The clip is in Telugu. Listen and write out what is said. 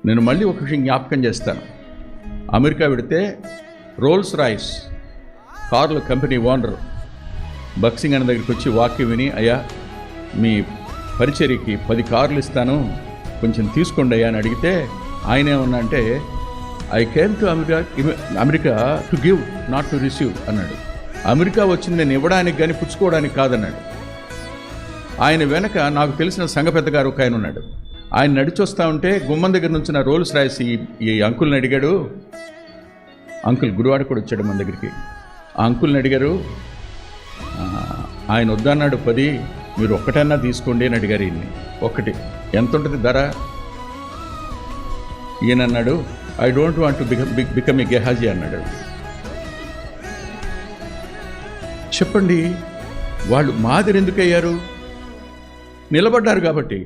నేను మళ్ళీ ఒక విషయం జ్ఞాపకం చేస్తాను. అమెరికా వెడితే రోల్స్ రాయిస్ కార్ల కంపెనీ ఓనర్ బక్సింగ్ అన్న దగ్గరికి వచ్చి వాక్యం విని, అయ్యా మీ పరిచర్యకి 10 కార్లు ఇస్తాను, కొంచెం తీసుకోండి అయ్యా అని అడిగితే ఆయన ఏమన్నా అంటే, I came to America to give not to receive అన్నాడు. అమెరికా వచ్చింది నేను ఇవ్వడానికి కానీ పుచ్చుకోవడానికి కాదన్నాడు. ఆయన వెనక నాకు తెలిసిన సంఘ పెద్ద గారు ఒక ఆయన ఉన్నాడు. ఆయన నడిచొస్తా ఉంటే గుమ్మం దగ్గర నుంచి నా రోల్స్ రాసి ఈ అంకుల్ని అడిగాడు. అంకుల్ గుడివాడ కూడా వచ్చాడు మన దగ్గరికి. ఆ అంకుల్ని అడిగారు, ఆయన వద్దన్నాడు 10, మీరు ఒక్కటన్నా తీసుకోండి అని అడిగారు. ఈయన్ని ఒకటి ఎంత ఉంటుంది ధర? ఈయన అన్నాడు, I don't want to become a Gehazi అన్నాడు. చెప్పండి, వాళ్ళు మాదిరి ఎందుకు అయ్యారు? నిలబడ్డారు కాబట్టి.